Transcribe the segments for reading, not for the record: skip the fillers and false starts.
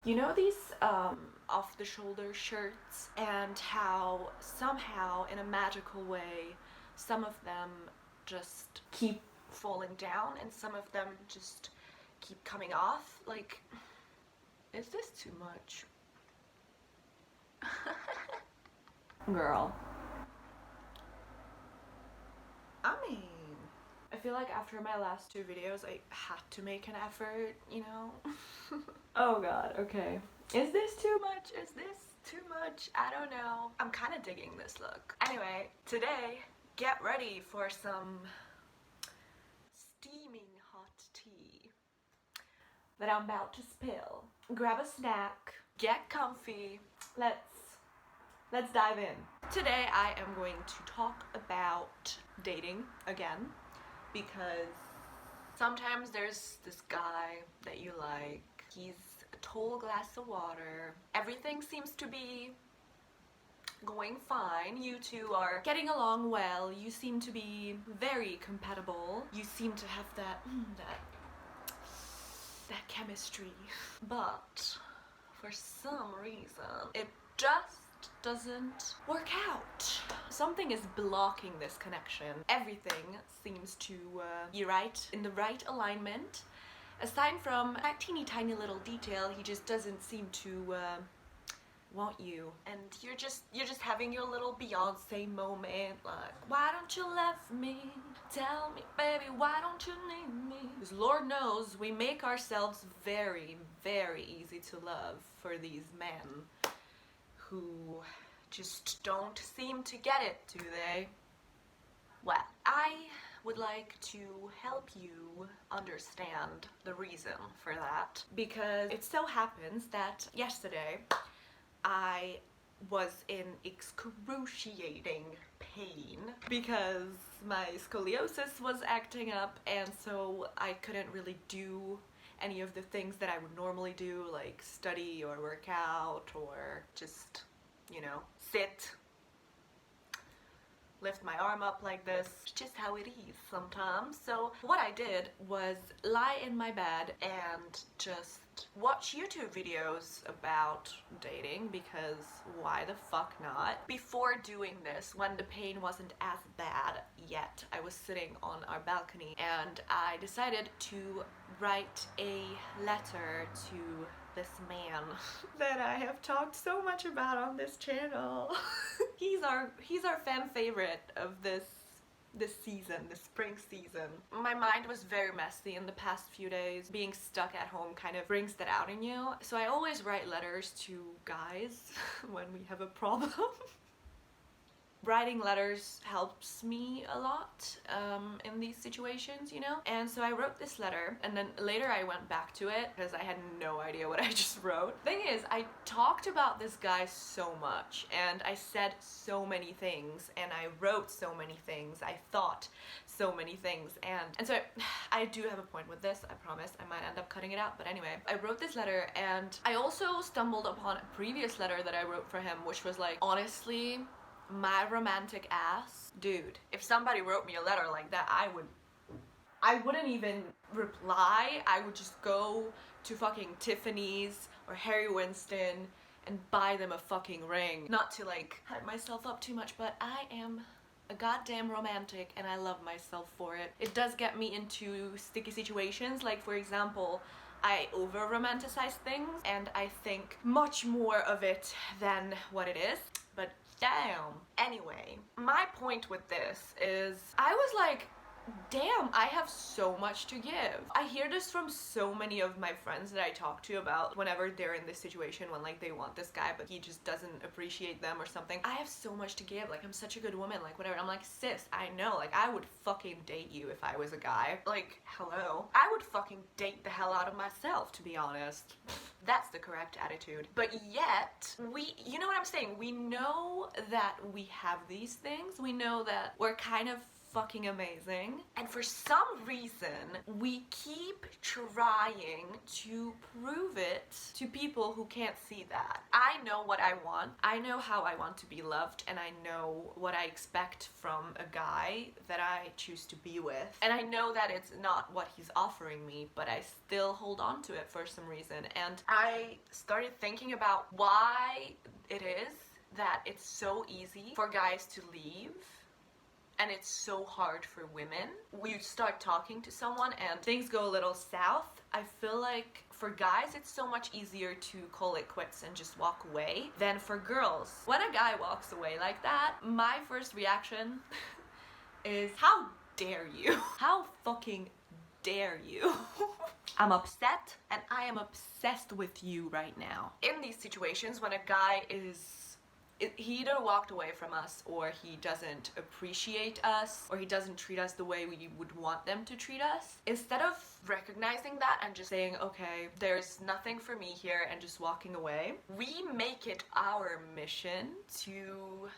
You know these off-the-shoulder shirts, and how somehow in a magical way some of them just keep falling down and some of them just keep coming off? Like, is this too much? Girl. I mean, I feel like after my last two videos I had to make an effort, you know? Oh god, okay. Is this too much? Is this too much? I don't know. I'm kind of digging this look. Anyway, today, get ready for some steaming hot tea that I'm about to spill. Grab a snack, get comfy, let's dive in. Today I am going to talk about dating again, because sometimes there's this guy that you like, he's a tall glass of water, everything seems to be going fine, you two are getting along well, you seem to be very compatible, you seem to have that chemistry, but for some reason it just doesn't work out. Something is blocking this connection. Everything seems to be right, in the right alignment. Aside from that teeny tiny little detail, he just doesn't seem to want you, and you're just having your little Beyonce moment, like, why don't you love me? Tell me, baby, why don't you need me? Because Lord knows we make ourselves very, very easy to love for these men who just don't seem to get it, do they? Well, I would like to help you understand the reason for that, because it so happens that yesterday I was in excruciating pain because my scoliosis was acting up, and so I couldn't really do any of the things that I would normally do, like study or work out or just, you know, sit, lift my arm up like this. It's just how it is sometimes. So what I did was lie in my bed and just watch YouTube videos about dating, because why the fuck not? Before doing this, when the pain wasn't as bad yet, I was sitting on our balcony and I decided to write a letter to this man that I have talked so much about on this channel. He's our fan favorite of this season, this spring season. My mind was very messy in the past few days. Being stuck at home kind of brings that out in you. So I always write letters to guys when we have a problem. Writing letters helps me a lot in these situations, you know? And so I wrote this letter, and then later I went back to it because I had no idea what I just wrote. Thing is, I talked about this guy so much, and I said so many things, and I wrote so many things, I thought so many things, and so I do have a point with this, I promise. I might end up cutting it out, but anyway. I wrote this letter, and I also stumbled upon a previous letter that I wrote for him, which was like, honestly, my romantic ass. Dude, if somebody wrote me a letter like that, I wouldn't even reply. I would just go to fucking Tiffany's or Harry Winston and buy them a fucking ring. Not to like hype myself up too much, but I am a goddamn romantic and I love myself for it. It does get me into sticky situations, like for example, I over-romanticize things and I think much more of it than what it is, but damn. Anyway, my point with this is I was like, damn, I have so much to give. I hear this from so many of my friends that I talk to about whenever they're in this situation when like they want this guy but he just doesn't appreciate them or something. I have so much to give, like I'm such a good woman, like whatever. I'm like, sis, I know, like I would fucking date you if I was a guy. Like, hello. I would fucking date the hell out of myself, to be honest. That's the correct attitude. But yet, you know what I'm saying? We know that we have these things. We know that we're kind of fucking amazing. And for some reason, we keep trying to prove it to people who can't see that. I know what I want. I know how I want to be loved, and I know what I expect from a guy that I choose to be with. And I know that it's not what he's offering me, but I still hold on to it for some reason. And I started thinking about why it is that it's so easy for guys to leave and it's so hard for women. You start talking to someone and things go a little south. I feel like for guys it's so much easier to call it quits and just walk away than for girls. When a guy walks away like that, my first reaction is, how dare you? How fucking dare you? I'm upset, and I am obsessed with you right now. In these situations, when a guy he either walked away from us, or he doesn't appreciate us, or he doesn't treat us the way we would want them to treat us, instead of recognizing that and just saying, okay, there's nothing for me here, and just walking away, we make it our mission to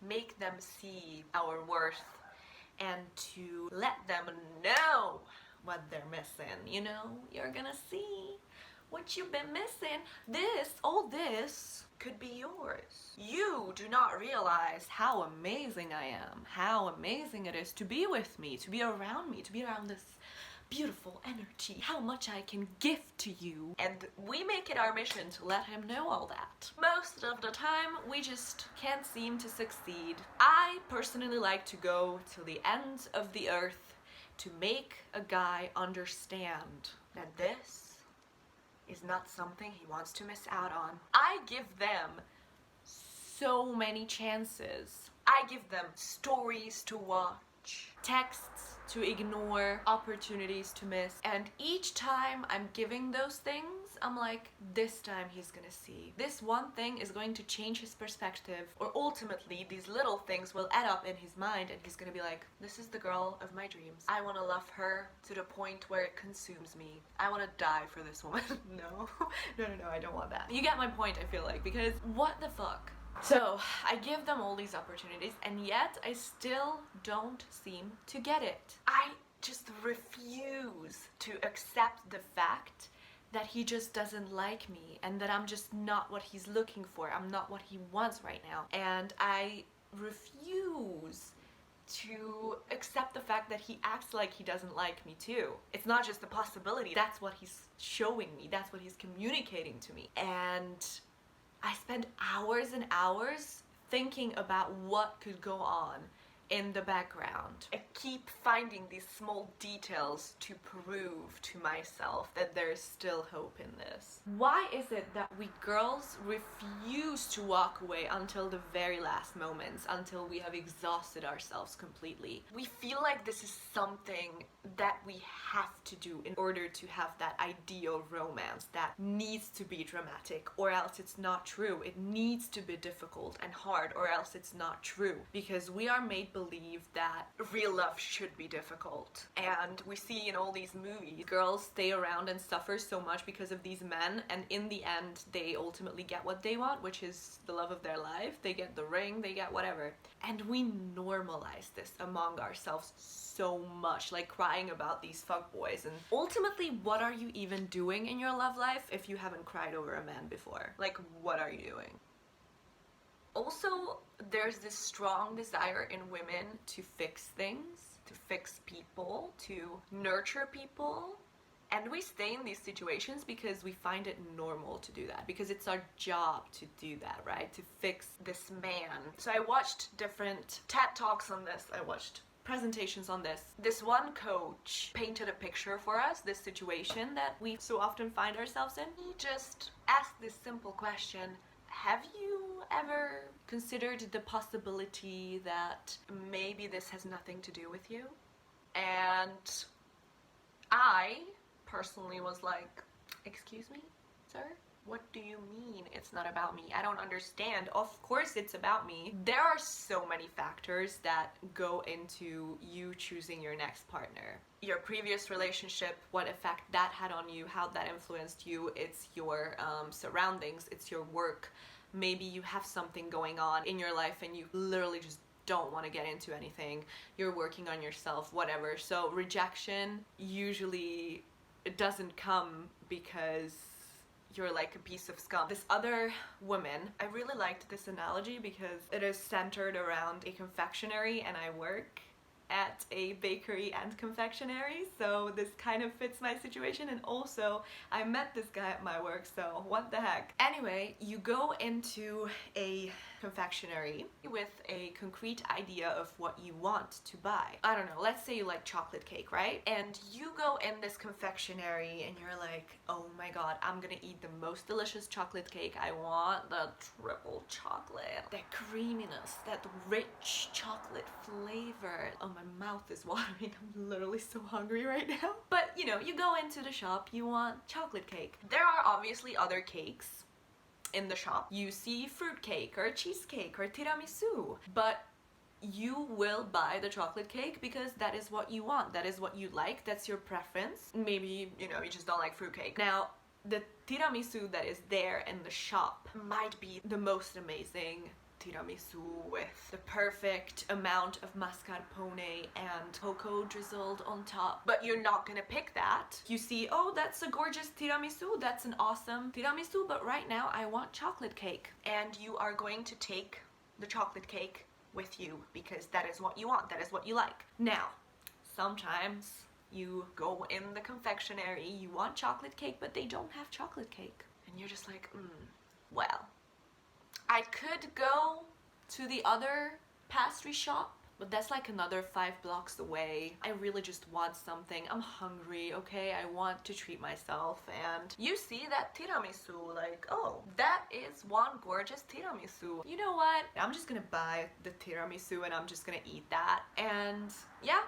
make them see our worth and to let them know what they're missing. You know, you're gonna see what you've been missing. All this could be yours. You do not realize how amazing I am, how amazing it is to be with me, to be around this beautiful energy, how much I can give to you. And we make it our mission to let him know all that. Most of the time, we just can't seem to succeed. I personally like to go to the ends of the earth to make a guy understand that this is not something he wants to miss out on. I give them so many chances. I give them stories to watch, texts to ignore, opportunities to miss. And each time I'm giving those things, I'm like, this time he's gonna see. This one thing is going to change his perspective, or ultimately these little things will add up in his mind and he's gonna be like, this is the girl of my dreams. I wanna love her to the point where it consumes me. I wanna die for this woman. No, I don't want that. You get my point, I feel like, because what the fuck? So I give them all these opportunities, and yet I still don't seem to get it. I just refuse to accept the fact that he just doesn't like me, and that I'm just not what he's looking for. I'm not what he wants right now. And I refuse to accept the fact that he acts like he doesn't like me too. It's not just a possibility. That's what he's showing me. That's what he's communicating to me. And I spend hours and hours thinking about what could go on in the background. I keep finding these small details to prove to myself that there is still hope in this. Why is it that we girls refuse to walk away until the very last moments, until we have exhausted ourselves completely? We feel like this is something that we have to do in order to have that ideal romance that needs to be dramatic, or else it's not true. It needs to be difficult and hard, or else it's not true. Because we are made believe that real love should be difficult. And we see in all these movies, girls stay around and suffer so much because of these men, and in the end they ultimately get what they want, which is the love of their life. They get the ring, they get whatever. And we normalize this among ourselves so much, like crying about these fuckboys. And ultimately, what are you even doing in your love life if you haven't cried over a man before? Like, what are you doing? Also, there's this strong desire in women to fix things, to fix people, to nurture people. And we stay in these situations because we find it normal to do that, because it's our job to do that, right? To fix this man. So I watched different TED Talks on this. I watched presentations on this. This one coach painted a picture for us, this situation that we so often find ourselves in. He just asked this simple question: have you ever considered the possibility that maybe this has nothing to do with you? And I personally was like, excuse me, sir? What do you mean it's not about me? I don't understand. Of course it's about me. There are so many factors that go into you choosing your next partner. Your previous relationship, what effect that had on you, how that influenced you. It's your surroundings, it's your work. Maybe you have something going on in your life and you literally just don't want to get into anything, you're working on yourself, whatever. So rejection usually it doesn't come because you're like a piece of scum. This other woman, I really liked this analogy because it is centered around a confectionery, and I work at a bakery and confectionery, so this kind of fits my situation. And also I met this guy at my work, so what the heck. Anyway, you go into a confectionery with a concrete idea of what you want to buy. I don't know, let's say you like chocolate cake, right? And you go in this confectionery and you're like, oh my god, I'm gonna eat the most delicious chocolate cake. I want the triple chocolate, that creaminess, that rich chocolate flavor. Oh, my mouth is watering. I'm literally so hungry right now. But you know, you go into the shop, you want chocolate cake. There are obviously other cakes in the shop. You see fruitcake or cheesecake or tiramisu, but you will buy the chocolate cake because that is what you want, that is what you like, that's your preference. Maybe, you know, you just don't like fruitcake. Now, the tiramisu that is there in the shop might be the most amazing tiramisu with the perfect amount of mascarpone and cocoa drizzled on top, but you're not gonna pick that. You see, oh, that's a gorgeous tiramisu, that's an awesome tiramisu, but right now I want chocolate cake. And you are going to take the chocolate cake with you because that is what you want, that is what you like. Now, sometimes you go in the confectionery, you want chocolate cake, but they don't have chocolate cake. And you're just like, well, I could go to the other pastry shop, but that's like another 5 blocks away. I really just want something. I'm hungry, okay? I want to treat myself. And you see that tiramisu, like, oh, that is one gorgeous tiramisu. You know what? I'm just gonna buy the tiramisu and I'm just gonna eat that. And yeah,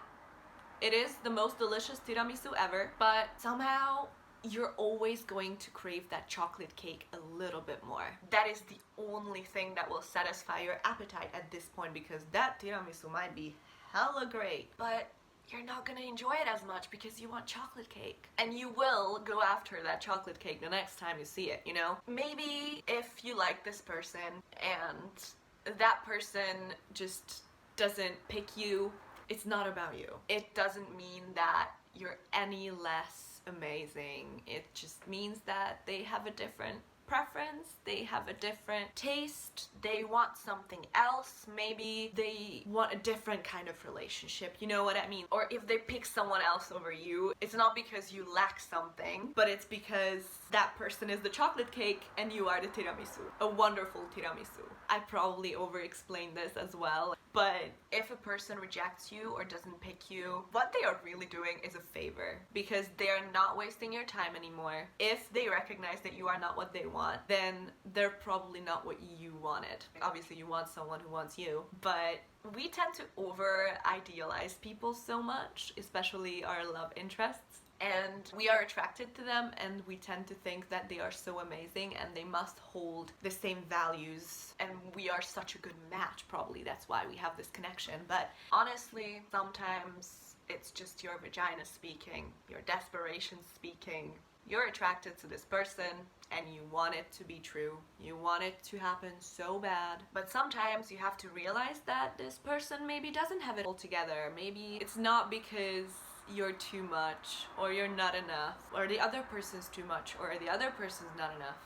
it is the most delicious tiramisu ever, but somehow you're always going to crave that chocolate cake a little bit more. That is the only thing that will satisfy your appetite at this point, because that tiramisu might be hella great, but you're not gonna enjoy it as much because you want chocolate cake. And you will go after that chocolate cake the next time you see it, you know? Maybe if you like this person and that person just doesn't pick you, it's not about you. It doesn't mean that you're any less amazing. It just means that they have a different preference, they have a different taste, they want something else, maybe they want a different kind of relationship, you know what I mean? Or if they pick someone else over you, it's not because you lack something, but it's because that person is the chocolate cake and you are the tiramisu. A wonderful tiramisu. I probably over-explained this as well, but if a person rejects you or doesn't pick you, what they are really doing is a favor, because they are not wasting your time anymore. If they recognize that you are not what they want, then they're probably not what you wanted. Obviously you want someone who wants you, but we tend to over-idealize people so much, especially our love interests. And we are attracted to them and we tend to think that they are so amazing and they must hold the same values and we are such a good match. Probably that's why we have this connection. But honestly, sometimes it's just your vagina speaking, your desperation speaking. You're attracted to this person and you want it to be true. You want it to happen so bad. But sometimes you have to realize that this person maybe doesn't have it all together. Maybe it's not because you're too much or you're not enough or the other person's too much or the other person's not enough.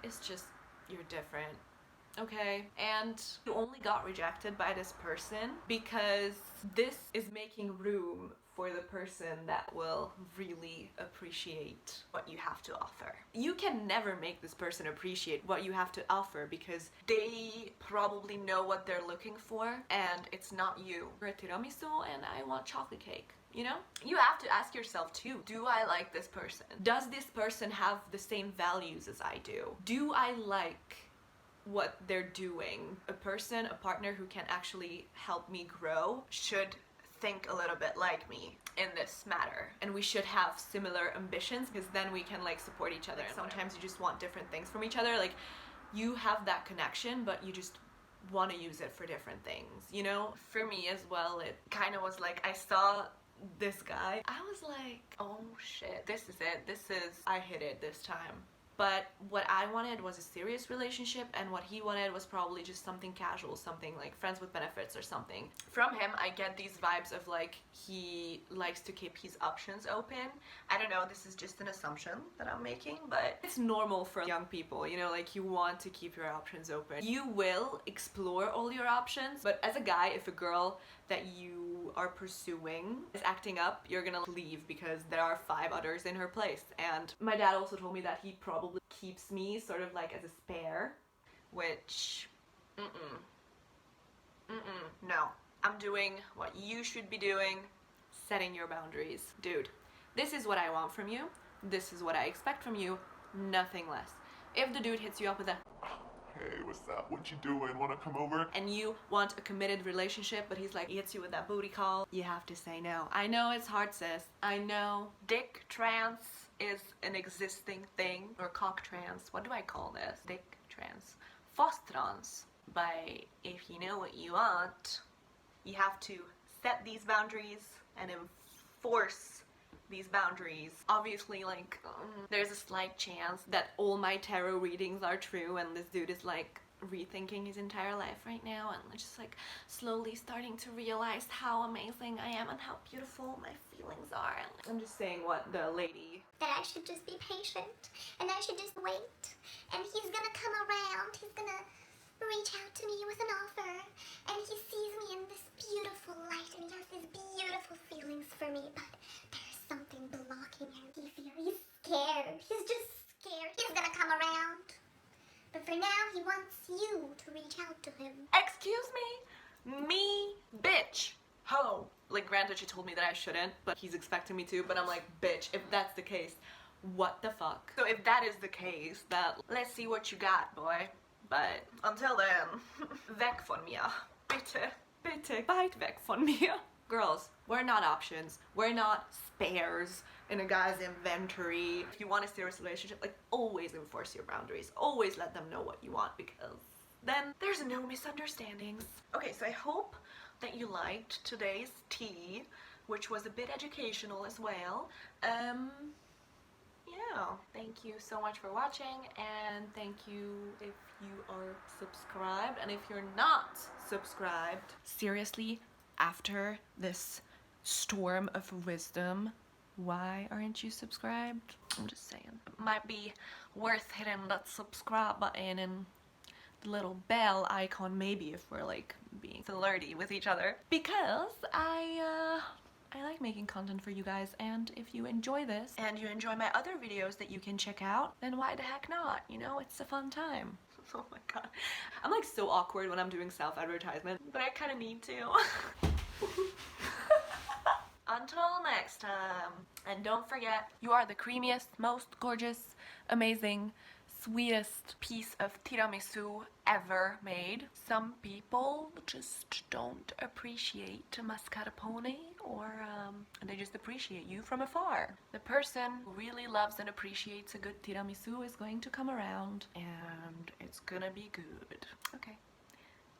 It's just you're different, okay? And you only got rejected by this person because this is making room for the person that will really appreciate what you have to offer. You can never make this person appreciate what you have to offer because they probably know what they're looking for and it's not you. We're a tiramisu and I want chocolate cake. You know? You have to ask yourself too, do I like this person? Does this person have the same values as I do? Do I like what they're doing? A person, a partner who can actually help me grow should think a little bit like me in this matter. And we should have similar ambitions because then we can like support each other. Like, sometimes you just want different things from each other. Like you have that connection, but you just want to use it for different things, you know? For me as well, it kind of was like I saw this guy, I was like, oh shit, this is it, I hit it this time. But what I wanted was a serious relationship, and what he wanted was probably just something casual, something like friends with benefits or something. From him, I get these vibes of like he likes to keep his options open. I don't know, this is just an assumption that I'm making, but it's normal for young people, you know, like you want to keep your options open. You will explore all your options, but as a guy, if a girl that you are pursuing is acting up, you're gonna leave because there are 5 others in her place. And my dad also told me that he probably keeps me sort of like as a spare, which no. I'm doing what you should be doing, setting your boundaries. Dude, this is what I want from you, this is what I expect from you, nothing less. If the dude hits you up with a "Hey, what's up? What you doing? Wanna come over?" and you want a committed relationship, but he's like, he hits you with that booty call, you have to say no. I know it's hard, sis. I know. Dick trans is an existing thing. Or cock trans. What do I call this? Dick trans. Fostrans. But if you know what you want, you have to set these boundaries and enforce these boundaries. Obviously, like, there's a slight chance that all my tarot readings are true and this dude is like rethinking his entire life right now and just like slowly starting to realize how amazing I am and how beautiful my feelings are. I'm just saying what the lady... that I should just be patient and I should just wait and he's gonna come around, he's gonna reach out to me with an offer and he sees me in this beautiful light and he has these beautiful feelings for me, but there's something blocking him. He's scared. He's just scared. He's gonna come around. But for now, he wants you to reach out to him. Excuse me? Me? Bitch. Ho. Like, granted, she told me that I shouldn't, but he's expecting me to, but I'm like, bitch, if that's the case, what the fuck? So if that is the case, that let's see what you got, boy. But until then, weg von mir. Bitte, bitte, weit weg von mir. Girls, we're not options. We're not spares in a guy's inventory. If you want a serious relationship, like, always enforce your boundaries. Always let them know what you want, because then there's no misunderstandings. Okay, so I hope that you liked today's tea, which was a bit educational as well. Yeah, thank you so much for watching, and thank you if you are subscribed, and if you're not subscribed, seriously, after this storm of wisdom, why aren't you subscribed? I'm just saying. It might be worth hitting that subscribe button and the little bell icon, maybe, if we're like being flirty with each other, because I like making content for you guys, and if you enjoy this and you enjoy my other videos that you can check out, then why the heck not? You know, it's a fun time. Oh my god. I'm like so awkward when I'm doing self-advertisement, but I kind of need to. Until next time. And don't forget, you are the creamiest, most gorgeous, amazing, sweetest piece of tiramisu ever made. Some people just don't appreciate mascarpone, or they just appreciate you from afar. The person who really loves and appreciates a good tiramisu is going to come around, and it's gonna be good. Okay.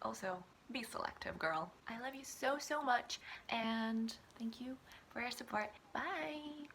Also, be selective, girl. I love you so, so much, and thank you for your support. Bye!